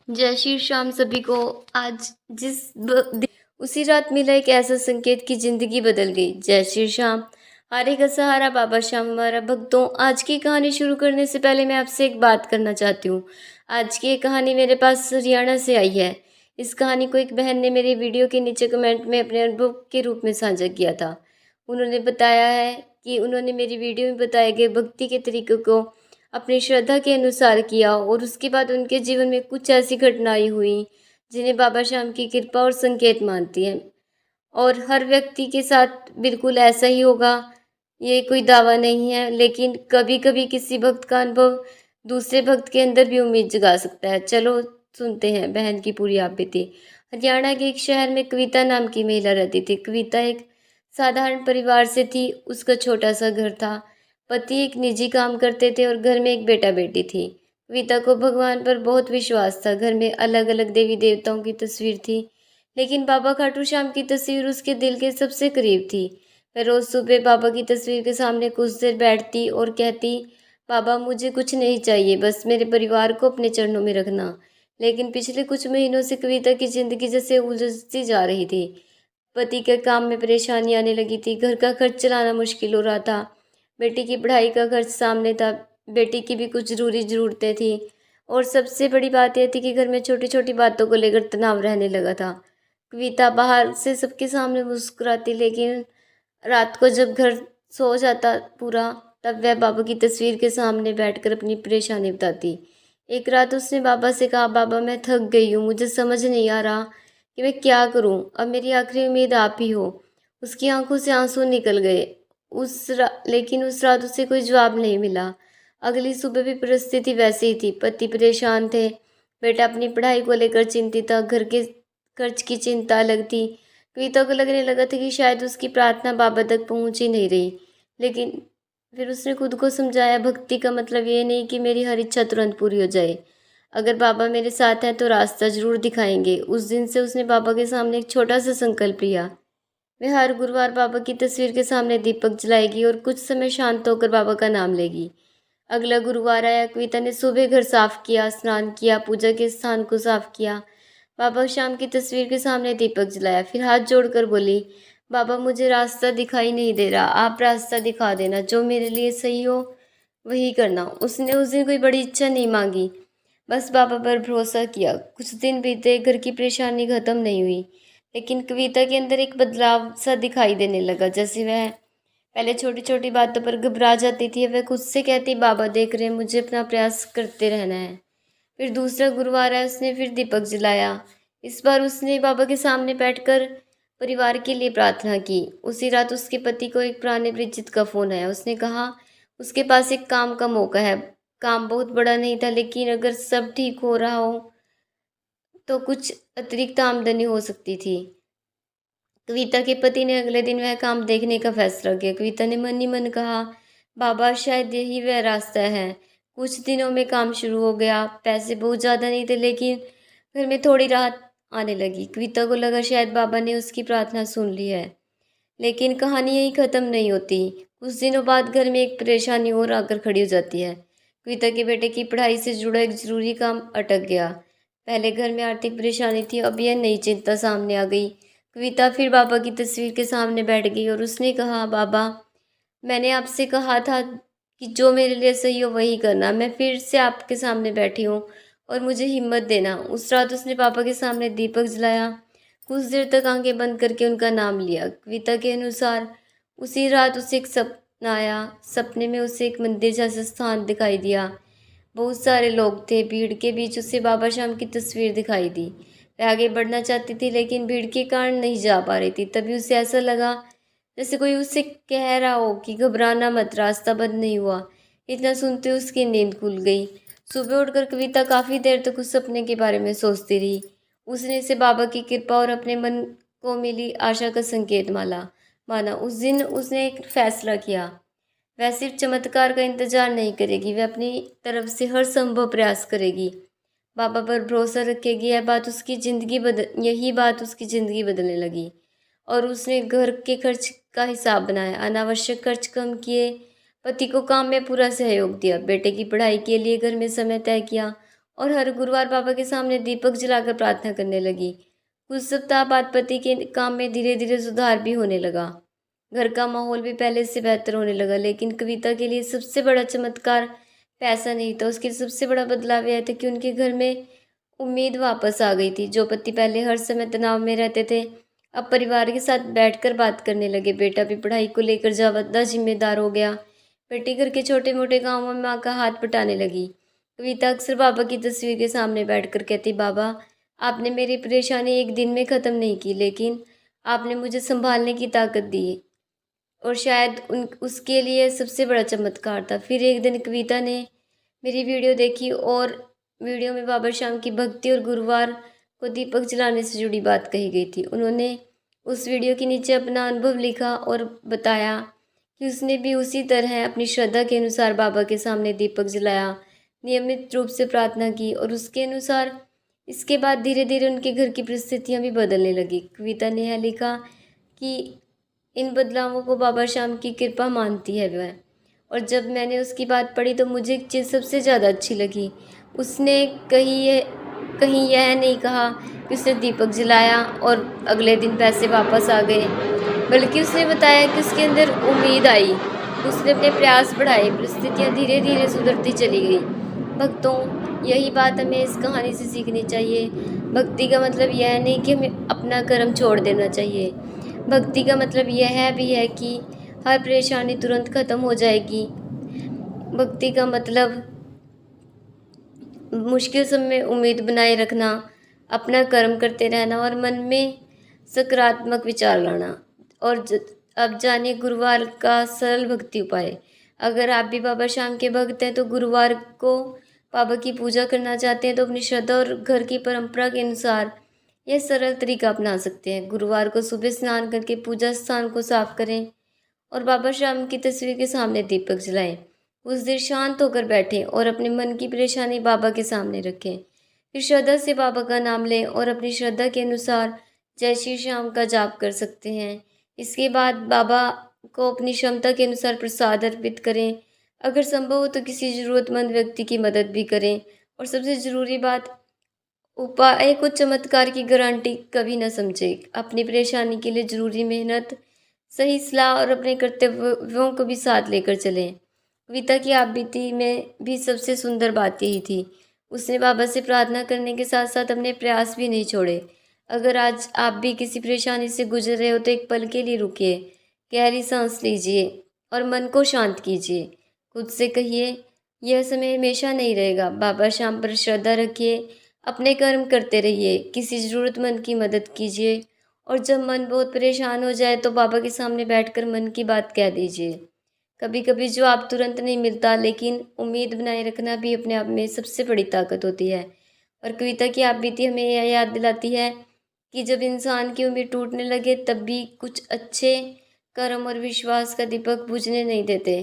जय श्री श्याम सभी को। आज उसी रात मिला एक ऐसा संकेत कि जिंदगी बदल गई। जय श्री श्याम। हारे का सहारा बाबा श्याम हमारा। भक्तों, आज की कहानी शुरू करने से पहले मैं आपसे एक बात करना चाहती हूँ। आज की ये कहानी मेरे पास हरियाणा से आई है। इस कहानी को एक बहन ने मेरे वीडियो के नीचे कमेंट में अपने अनुभव के रूप में साझा किया था। उन्होंने बताया है कि उन्होंने मेरी वीडियो में बताए गए भक्ति के तरीकों को अपनी श्रद्धा के अनुसार किया और उसके बाद उनके जीवन में कुछ ऐसी घटनाएं हुई जिन्हें बाबा श्याम की कृपा और संकेत मानती हैं। और हर व्यक्ति के साथ बिल्कुल ऐसा ही होगा, ये कोई दावा नहीं है, लेकिन कभी कभी किसी भक्त का अनुभव दूसरे भक्त के अंदर भी उम्मीद जगा सकता है। चलो सुनते हैं बहन की पूरी आप बीती। हरियाणा के एक शहर में कविता नाम की महिला रहती थी। कविता एक साधारण परिवार से थी। उसका छोटा सा घर था। पति एक निजी काम करते थे और घर में एक बेटा बेटी थी। कविता को भगवान पर बहुत विश्वास था। घर में अलग अलग देवी देवताओं की तस्वीर थी, लेकिन बाबा खाटू श्याम की तस्वीर उसके दिल के सबसे करीब थी। वह रोज सुबह बाबा की तस्वीर के सामने कुछ देर बैठती और कहती, बाबा मुझे कुछ नहीं चाहिए, बस मेरे परिवार को अपने चरणों में रखना। लेकिन पिछले कुछ महीनों से कविता की जिंदगी जैसे उलझती जा रही थी। पति के काम में परेशानी आने लगी थी। घर का खर्च चलाना मुश्किल हो रहा था। बेटी की पढ़ाई का खर्च सामने था। बेटी की भी कुछ ज़रूरी ज़रूरतें थी। और सबसे बड़ी बात यह थी कि घर में छोटी छोटी बातों को लेकर तनाव रहने लगा था। कविता बाहर से सबके सामने मुस्कुराती, लेकिन रात को जब घर सो जाता पूरा, तब वह बाबा की तस्वीर के सामने बैठकर अपनी परेशानी बताती। एक रात उसने बाबा से कहा, बाबा मैं थक गई हूँ, मुझे समझ नहीं आ रहा कि मैं क्या करूँ, अब मेरी आखिरी उम्मीद आप ही हो। उसकी आंखों से आंसू निकल गए। लेकिन उस रात उसे कोई जवाब नहीं मिला। अगली सुबह भी परिस्थिति वैसी ही थी। पति परेशान थे, बेटा अपनी पढ़ाई को लेकर चिंतित था, घर के खर्च की चिंता अलग थी। कविता को लगने लगा था कि शायद उसकी प्रार्थना बाबा तक पहुंच ही नहीं रही। लेकिन फिर उसने खुद को समझाया, भक्ति का मतलब ये नहीं कि मेरी हर इच्छा तुरंत पूरी हो जाए। अगर बाबा मेरे साथ हैं तो रास्ता जरूर दिखाएंगे। उस दिन से उसने बाबा के सामने एक छोटा सा संकल्प लिया। वह हर गुरुवार बाबा की तस्वीर के सामने दीपक जलाएगी और कुछ समय शांत होकर बाबा का नाम लेगी। अगला गुरुवार आया। कविता ने सुबह घर साफ किया, स्नान किया, पूजा के स्थान को साफ किया, बाबा श्याम की तस्वीर के सामने दीपक जलाया, फिर हाथ जोड़कर बोली, बाबा मुझे रास्ता दिखाई नहीं दे रहा, आप रास्ता दिखा देना, जो मेरे लिए सही हो वही करना। उसने उस दिन कोई बड़ी इच्छा नहीं मांगी, बस बाबा पर भरोसा किया। कुछ दिन बीते, घर की परेशानी खत्म नहीं हुई, लेकिन कविता के अंदर एक बदलाव सा दिखाई देने लगा। जैसे वह पहले छोटी छोटी बातों पर घबरा जाती थी, वह खुद से कहती, बाबा देख रहे हैं, मुझे अपना प्रयास करते रहना है। फिर दूसरा गुरुवार आया। उसने फिर दीपक जलाया। इस बार उसने बाबा के सामने बैठकर परिवार के लिए प्रार्थना की। उसी रात उसके पति को एक पुराने परिचित का फोन आया। उसने कहा उसके पास एक काम का मौका है। काम बहुत बड़ा नहीं था, लेकिन अगर सब ठीक हो रहा हो तो कुछ अतिरिक्त आमदनी हो सकती थी। कविता के पति ने अगले दिन वह काम देखने का फैसला किया। कविता ने मन ही मन कहा, बाबा शायद यही वह रास्ता है। कुछ दिनों में काम शुरू हो गया। पैसे बहुत ज़्यादा नहीं थे, लेकिन घर में थोड़ी राहत आने लगी। कविता को लगा शायद बाबा ने उसकी प्रार्थना सुन ली है। लेकिन कहानी यहीं ख़त्म नहीं होती। कुछ दिनों बाद घर में एक परेशानी और आकर खड़ी हो जाती है। कविता के बेटे की पढ़ाई से जुड़ा एक ज़रूरी काम अटक गया। पहले घर में आर्थिक परेशानी थी, अब यह नई चिंता सामने आ गई। कविता फिर बाबा की तस्वीर के सामने बैठ गई और उसने कहा, बाबा मैंने आपसे कहा था कि जो मेरे लिए सही हो वही करना। मैं फिर से आपके सामने बैठी हूँ और मुझे हिम्मत देना। उस रात उसने पापा के सामने दीपक जलाया। कुछ देर तक आंखें बंद करके उनका नाम लिया। कविता के अनुसार उसी रात उसे एक सपना आया। सपने में उसे एक मंदिर जैसा स्थान दिखाई दिया। बहुत सारे लोग थे। भीड़ के बीच उसे बाबा श्याम की तस्वीर दिखाई दी। वह आगे बढ़ना चाहती थी, लेकिन भीड़ के कारण नहीं जा पा रही थी। तभी उसे ऐसा लगा जैसे कोई उससे कह रहा हो कि घबराना मत, रास्ता बंद नहीं हुआ। इतना सुनते उसकी नींद खुल गई। सुबह उठकर कविता काफ़ी देर तक उस सपने के बारे में सोचती रही। उसने इसे बाबा की कृपा और अपने मन को मिली आशा का संकेत माना। उस दिन उसने एक फैसला किया। वह सिर्फ चमत्कार का इंतजार नहीं करेगी, वह अपनी तरफ से हर संभव प्रयास करेगी। बाबा पर भरोसा रखेगी। यही बात उसकी ज़िंदगी बदलने लगी। और उसने घर के खर्च का हिसाब बनाया, अनावश्यक खर्च कम किए, पति को काम में पूरा सहयोग दिया, बेटे की पढ़ाई के लिए घर में समय तय किया और हर गुरुवार बाबा के सामने दीपक जलाकर प्रार्थना करने लगी। कुछ सप्ताह बाद पति के काम में धीरे धीरे सुधार भी होने लगा। घर का माहौल भी पहले से बेहतर होने लगा। लेकिन कविता के लिए सबसे बड़ा चमत्कार पैसा नहीं था, उसके लिए सबसे बड़ा बदलाव यह था कि उनके घर में उम्मीद वापस आ गई थी। जो पति पहले हर समय तनाव में रहते थे, अब परिवार के साथ बैठकर बात करने लगे। बेटा भी पढ़ाई को लेकर ज्यादा जिम्मेदार हो गया। बेटी घर के छोटे मोटे कामों में माँ का हाथ बटाने लगी। कविता अक्सर बाबा की तस्वीर के सामने बैठकर कहती, बाबा आपने मेरी परेशानी एक दिन में ख़त्म नहीं की, लेकिन आपने मुझे संभालने की ताकत दी, और शायद उसके लिए सबसे बड़ा चमत्कार था। फिर एक दिन कविता ने मेरी वीडियो देखी और वीडियो में बाबा श्याम की भक्ति और गुरुवार को दीपक जलाने से जुड़ी बात कही गई थी। उन्होंने उस वीडियो के नीचे अपना अनुभव लिखा और बताया कि उसने भी उसी तरह अपनी श्रद्धा के अनुसार बाबा के सामने दीपक जलाया, नियमित रूप से प्रार्थना की, और उसके अनुसार इसके बाद धीरे धीरे उनके घर की परिस्थितियां भी बदलने लगी। कविता ने यह लिखा कि इन बदलावों को बाबा श्याम की कृपा मानती है वह। और जब मैंने उसकी बात पढ़ी तो मुझे एक चीज़ सबसे ज़्यादा अच्छी लगी। उसने कहीं यह नहीं कहा कि उसने दीपक जलाया और अगले दिन पैसे वापस आ गए, बल्कि उसने बताया कि उसके अंदर उम्मीद आई। उसने अपने प्रयास बढ़ाए, परिस्थितियाँ धीरे धीरे सुधरती चली गई। भक्तों, यही बात हमें इस कहानी से सीखनी चाहिए। भक्ति का मतलब यह नहीं कि हमें अपना कर्म छोड़ देना चाहिए। भक्ति का मतलब यह भी है कि हर परेशानी तुरंत खत्म हो जाएगी। भक्ति का मतलब मुश्किल समय में उम्मीद बनाए रखना, अपना कर्म करते रहना और मन में सकारात्मक विचार लाना। और अब जानिए गुरुवार का सरल भक्ति उपाय। अगर आप भी बाबा श्याम के भक्त हैं तो गुरुवार को बाबा की पूजा करना चाहते हैं तो अपनी श्रद्धा और घर की परंपरा के अनुसार यह सरल तरीका अपना सकते हैं। गुरुवार को सुबह स्नान करके पूजा स्थान को साफ करें और बाबा श्याम की तस्वीर के सामने दीपक जलाएं। उस देर शांत होकर बैठें और अपने मन की परेशानी बाबा के सामने रखें। फिर श्रद्धा से बाबा का नाम लें और अपनी श्रद्धा के अनुसार जय श्री श्याम का जाप कर सकते हैं। इसके बाद बाबा को अपनी क्षमता के अनुसार प्रसाद अर्पित करें। अगर संभव हो तो किसी ज़रूरतमंद व्यक्ति की मदद भी करें। और सबसे ज़रूरी बात, उपाय को चमत्कार की गारंटी कभी न समझे। अपनी परेशानी के लिए ज़रूरी मेहनत, सही सलाह और अपने कर्तव्यों को भी साथ लेकर चलें। कविता की आप बीती में भी सबसे सुंदर बात यही थी। उसने बाबा से प्रार्थना करने के साथ साथ अपने प्रयास भी नहीं छोड़े। अगर आज आप भी किसी परेशानी से गुजर रहे हो तो एक पल के लिए रुकिए, गहरी सांस लीजिए और मन को शांत कीजिए। खुद से कहिए, यह समय हमेशा नहीं रहेगा। बाबा श्याम पर श्रद्धा रखिए, अपने कर्म करते रहिए, किसी ज़रूरतमंद की मदद कीजिए, और जब मन बहुत परेशान हो जाए तो बाबा के सामने बैठकर मन की बात कह दीजिए। कभी कभी जो आप तुरंत नहीं मिलता, लेकिन उम्मीद बनाए रखना भी अपने आप में सबसे बड़ी ताकत होती है। और कविता की आप बीती हमें यह याद दिलाती है कि जब इंसान की उम्मीद टूटने लगे तब भी कुछ अच्छे कर्म और विश्वास का दीपक बुझने नहीं देते।